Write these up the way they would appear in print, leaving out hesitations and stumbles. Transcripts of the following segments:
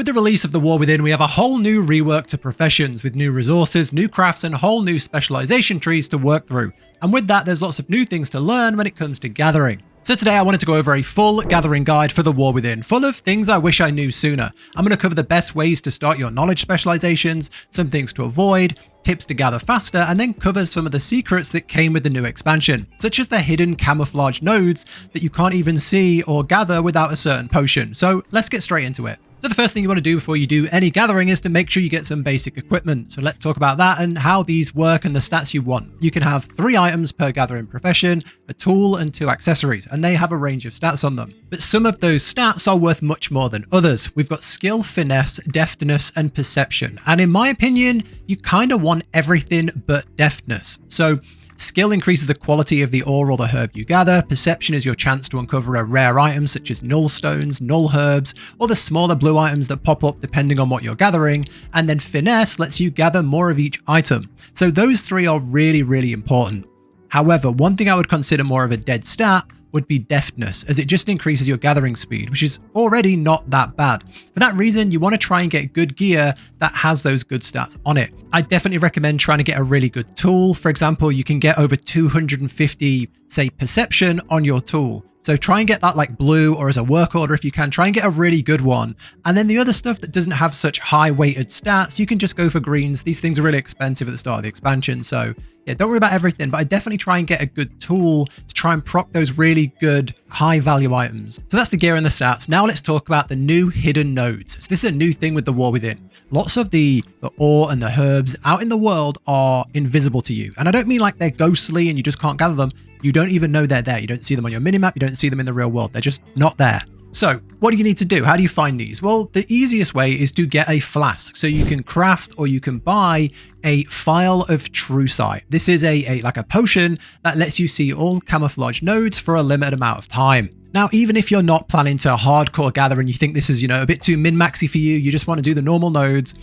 With the release of the War Within, we have a whole new rework to professions with new resources, new crafts, and whole new specialization trees to work through. And with that, there's lots of new things to learn when it comes to gathering. So today I wanted to go over a full gathering guide for the War Within, full of things I wish I knew sooner. I'm going to cover the best ways to start your knowledge specializations, some things to avoid, tips to gather faster, and then cover some of the secrets that came with the new expansion, such as the hidden camouflage nodes that you can't even see or gather without a certain potion. So let's get straight into it. So the first thing you want to do before you do any gathering is to make sure you get some basic equipment. So let's talk about that and how these work and the stats you want. You can have 3 items per gathering profession, a tool and 2 accessories, and they have a range of stats on them. But some of those stats are worth much more than others. We've got skill, finesse, deftness, and perception. And in my opinion, you kind of want everything but deftness. So skill increases the quality of the ore or the herb you gather. Perception is your chance to uncover a rare item such as null stones, null herbs, or the smaller blue items that pop up depending on what you're gathering. And then finesse lets you gather more of each item. So those 3 are really, really important. However, one thing I would consider more of a dead stat would be deftness, as it just increases your gathering speed, which is already not that bad. For that reason, you want to try and get good gear that has those good stats on it. I definitely recommend trying to get a really good tool. For example, you can get over 250, say, perception on your tool. So try and get that like blue or as a work order if you can. Try and get a really good one. And then the other stuff that doesn't have such high weighted stats, you can just go for greens. These things are really expensive at the start of the expansion. So yeah, don't worry about everything, but I definitely try and get a good tool to try and proc those really good high value items. So that's the gear and the stats. Now let's talk about the new hidden nodes. So this is a new thing with the War Within. Lots of the ore and the herbs out in the world are invisible to you. And I don't mean like they're ghostly and you just can't gather them. You don't even know they're there. You don't see them on your minimap. You don't see them in the real world. They're just not there. So what do you need to do? How do you find these? Well, the easiest way is to get a flask. So you can craft or you can buy a Phial of Truesight. This is like a potion that lets you see all camouflage nodes for a limited amount of time. Now, even if you're not planning to hardcore gather and you think this is, a bit too min-maxy for you, you just want to do the normal nodes,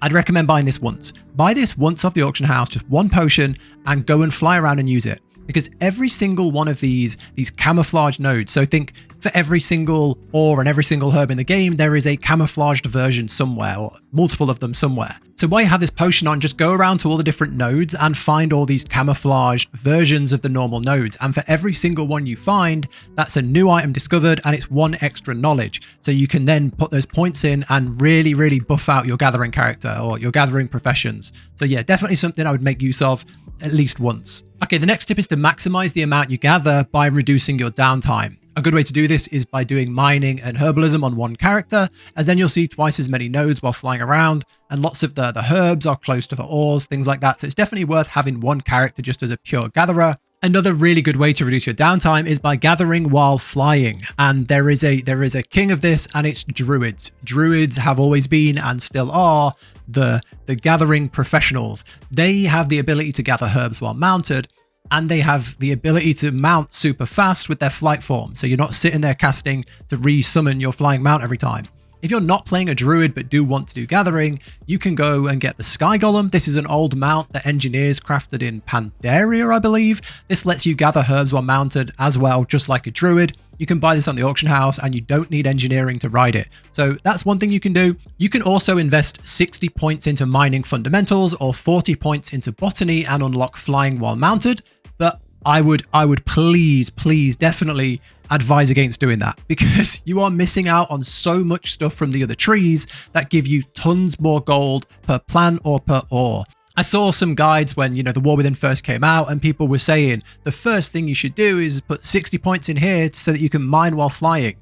I'd recommend buying this once. Buy this once off the auction house, just 1 potion, and go and fly around and use it. Because every single one of these camouflage nodes, so think for every single ore and every single herb in the game, there is a camouflaged version somewhere or multiple of them somewhere. So while you have this potion on, just go around to all the different nodes and find all these camouflaged versions of the normal nodes. And for every single one you find, that's a new item discovered and it's 1 extra knowledge. So you can then put those points in and really, really buff out your gathering character or your gathering professions. So yeah, definitely something I would make use of at least once. Okay, the next tip is to maximize the amount you gather by reducing your downtime. A good way to do this is by doing mining and herbalism on 1 character, as then you'll see twice as many nodes while flying around, and lots of the herbs are close to the ores, things like that. So it's definitely worth having 1 character just as a pure gatherer. Another really good way to reduce your downtime is by gathering while flying. And there is a king of this, and it's druids. Druids have always been and still are the gathering professionals. They have the ability to gather herbs while mounted, and they have the ability to mount super fast with their flight form. So you're not sitting there casting to re-summon your flying mount every time. If you're not playing a druid but do want to do gathering, you can go and get the Sky Golem. This is an old mount that engineers crafted in Pandaria, I believe. This lets you gather herbs while mounted as well, just like a druid. You can buy this on the auction house and you don't need engineering to ride it. So that's one thing you can do. You can also invest 60 points into mining fundamentals or 40 points into botany and unlock flying while mounted. But I would please definitely advise against doing that, because you are missing out on so much stuff from the other trees that give you tons more gold per plant or per ore. I saw some guides when, the War Within first came out, and people were saying the first thing you should do is put 60 points in here so that you can mine while flying.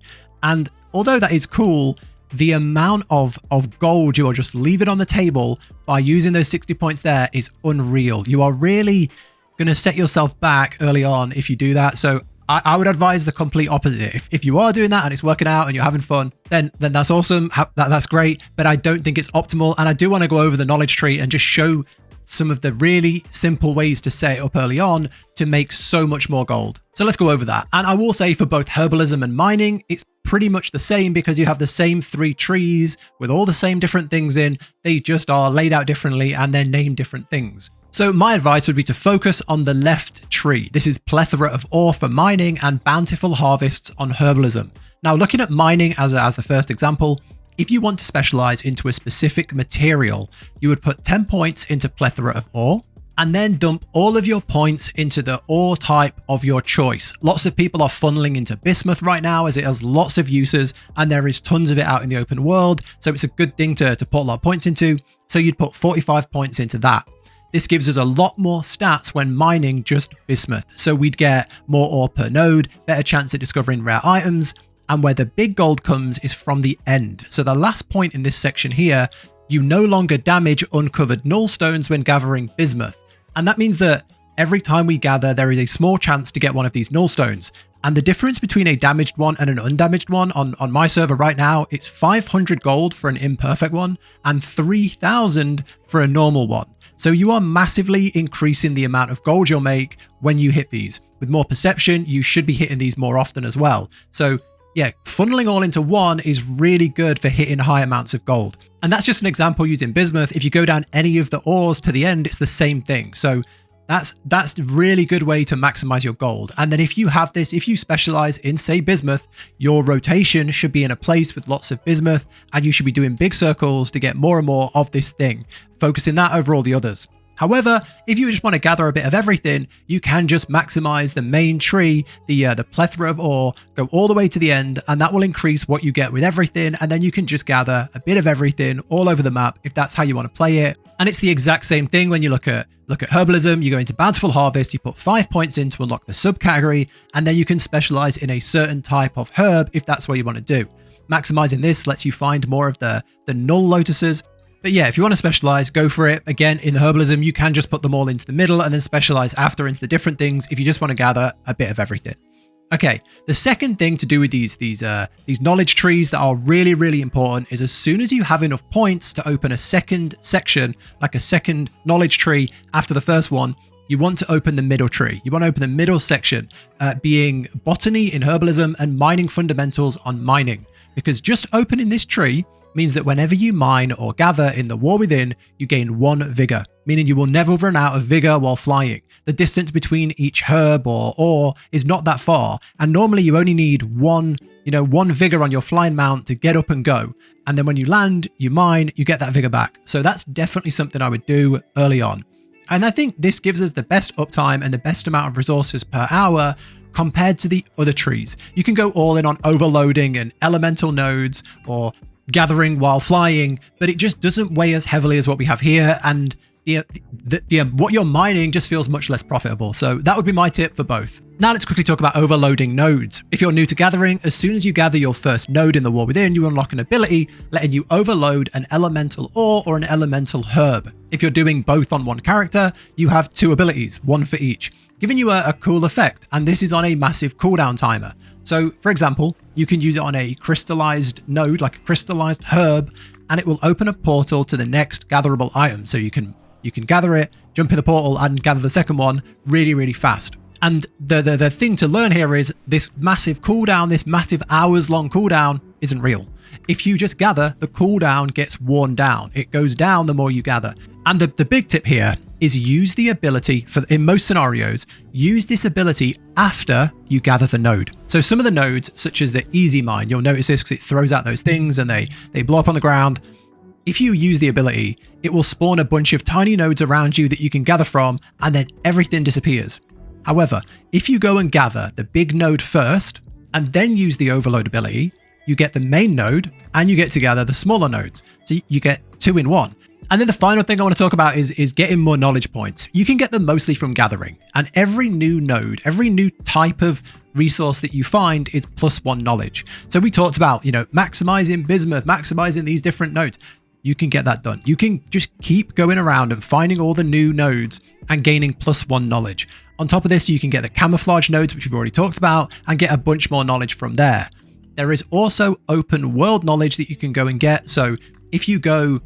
And although that is cool, the amount of gold you are just leaving on the table by using those 60 points there is unreal. You are really going to set yourself back early on if you do that. So I would advise the complete opposite. If you are doing that and it's working out and you're having fun, then that's awesome. That's great. But I don't think it's optimal. And I do want to go over the knowledge tree and just show some of the really simple ways to set it up early on to make so much more gold. So let's go over that. And I will say for both herbalism and mining, it's pretty much the same because you have the same 3 trees with all the same different things in. They just are laid out differently and they're named different things. So my advice would be to focus on the left tree. This is plethora of ore for mining and bountiful harvests on herbalism. Now, looking at mining as the first example, if you want to specialize into a specific material, you would put 10 points into plethora of ore, and then dump all of your points into the ore type of your choice. Lots of people are funneling into bismuth right now as it has lots of uses and there is tons of it out in the open world. So it's a good thing to put a lot of points into. So you'd put 45 points into that. This gives us a lot more stats when mining just bismuth. So we'd get more ore per node, better chance at discovering rare items. And where the big gold comes is from the end. So the last point in this section here, you no longer damage uncovered null stones when gathering bismuth. And that means that every time we gather, there is a small chance to get one of these null stones. And the difference between a damaged one and an undamaged one on my server right now, it's 500 gold for an imperfect one and 3,000 for a normal one. So you are massively increasing the amount of gold you'll make when you hit these. With more perception, you should be hitting these more often as well. So yeah, funneling all into one is really good for hitting high amounts of gold. And that's just an example using bismuth. If you go down any of the ores to the end, it's the same thing. So that's a really good way to maximize your gold. And then if you have this, if you specialize in, say, bismuth, your rotation should be in a place with lots of bismuth, and you should be doing big circles to get more and more of this thing, focusing that over all the others. However, if you just want to gather a bit of everything, you can just maximize the main tree, the plethora of ore, go all the way to the end, and that will increase what you get with everything. And then you can just gather a bit of everything all over the map if that's how you want to play it. And it's the exact same thing when you look at herbalism. You go into bountiful harvest, you put 5 points in to unlock the subcategory, and then you can specialize in a certain type of herb if that's what you want to do. Maximizing this lets you find more of the null lotuses. But yeah, if you want to specialize, go for it. Again, in herbalism, you can just put them all into the middle and then specialize after into the different things if you just want to gather a bit of everything. Okay, the second thing to do with these knowledge trees that are really, really important is as soon as you have enough points to open a second section, like a second knowledge tree after the first one, you want to open the middle tree. You want to open the middle section, being botany in herbalism and mining fundamentals on mining. Because just opening this tree means that whenever you mine or gather in the War Within, you gain 1 vigor, meaning you will never run out of vigor while flying. The distance between each herb or ore is not that far, and normally you only need one vigor on your flying mount to get up and go. And then when you land, you mine, you get that vigor back. So that's definitely something I would do early on. And I think this gives us the best uptime and the best amount of resources per hour compared to the other trees. You can go all in on overloading and elemental nodes or gathering while flying, but it just doesn't weigh as heavily as what we have here, and what you're mining just feels much less profitable. So that would be my tip for both. Now let's quickly talk about overloading nodes. If you're new to gathering, as soon as you gather your first node in the War Within, you unlock an ability letting you overload an elemental ore or an elemental herb. If you're doing both on one character, you have 2 abilities, 1 for each, giving you a cool effect, and this is on a massive cooldown timer. So for example, you can use it on a crystallized node, like a crystallized herb, and it will open a portal to the next gatherable item. So you can gather it, jump in the portal and gather the second one really, really fast. And the thing to learn here is this massive cooldown, this massive hours long cooldown isn't real. If you just gather, the cooldown gets worn down. It goes down the more you gather. And the big tip here is use the ability in most scenarios, use this ability after you gather the node. So some of the nodes, such as the easy mine, you'll notice this because it throws out those things and they blow up on the ground. If you use the ability, it will spawn a bunch of tiny nodes around you that you can gather from, and then everything disappears. However, if you go and gather the big node first, and then use the overload ability, you get the main node, and you get to gather the smaller nodes. So you get 2 in 1. And then the final thing I want to talk about is getting more knowledge points. You can get them mostly from gathering, and every new node, every new type of resource that you find is +1 knowledge. So we talked about, maximizing bismuth, maximizing these different nodes. You can get that done. You can just keep going around and finding all the new nodes and gaining +1 knowledge. On top of this, you can get the camouflage nodes, which we've already talked about, and get a bunch more knowledge from there. There is also open world knowledge that you can go and get. So if you go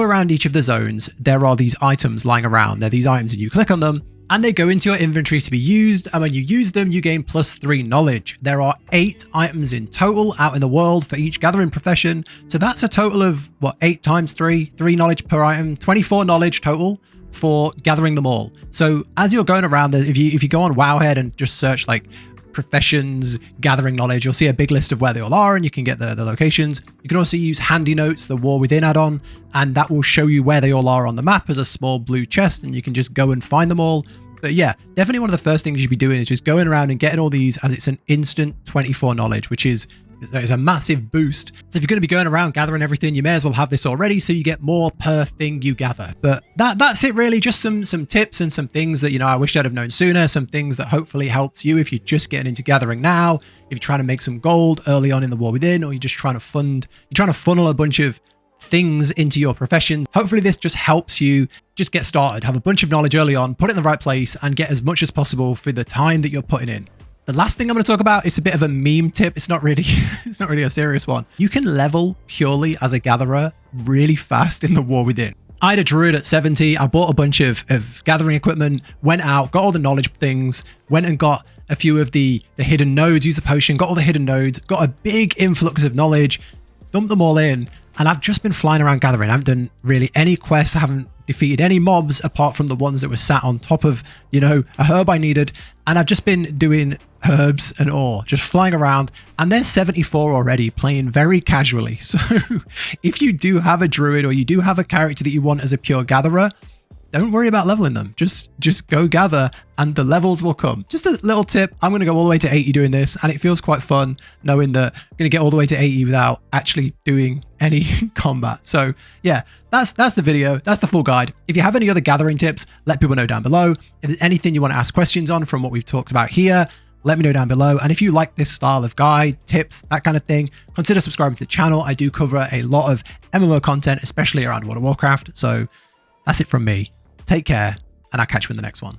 around each of the zones, there are these items lying around. They're these items and you click on them and they go into your inventory to be used. And when you use them, you gain +3 knowledge. There are 8 items in total out in the world for each gathering profession. So that's a total of 8 times 3 knowledge per item, 24 knowledge total for gathering them all. So as you're going around, if you go on Wowhead and just search like professions, gathering knowledge, you'll see a big list of where they all are and you can get the locations. You can also use Handy Notes, the War Within add-on, and that will show you where they all are on the map as a small blue chest, and you can just go and find them all. But yeah, definitely one of the first things you'd be doing is just going around and getting all these, as it's an instant 24 knowledge, which is a massive boost. So if you're going to be going around gathering everything, you may as well have this already so you get more per thing you gather. But that's it really, just some tips and some things that, you know, I wish I'd have known sooner, some things that hopefully helps you if you're just getting into gathering now, if you're trying to make some gold early on in the War Within, or you're just trying to funnel a bunch of things into your professions. Hopefully this just helps you just get started, have a bunch of knowledge early on, put it in the right place, and get as much as possible for the time that you're putting in. The last thing I'm going to talk about is a bit of a meme tip. It's not really a serious one. You can level purely as a gatherer really fast in the War Within. I had a druid at 70. I bought a bunch of gathering equipment, went out, got all the knowledge things, went and got a few of the hidden nodes, used a potion, got all the hidden nodes, got a big influx of knowledge, dumped them all in, and I've just been flying around gathering. I haven't done really any quests. I haven't defeated any mobs apart from the ones that were sat on top of, you know, a herb I needed. And I've just been doing herbs and ore, just flying around, and there's 74 already, playing very casually. So if you do have a druid or you do have a character that you want as a pure gatherer, don't worry about leveling them. Just go gather and the levels will come. Just a little tip. I'm going to go all the way to 80 doing this, and it feels quite fun knowing that I'm going to get all the way to 80 without actually doing any combat. So yeah, that's the video. That's the full guide. If you have any other gathering tips, let people know down below. If there's anything you want to ask questions on from what we've talked about here, let me know down below. And if you like this style of guide, tips, that kind of thing, consider subscribing to the channel. I do cover a lot of MMO content, especially around World of Warcraft. So that's it from me. Take care, and I'll catch you in the next one.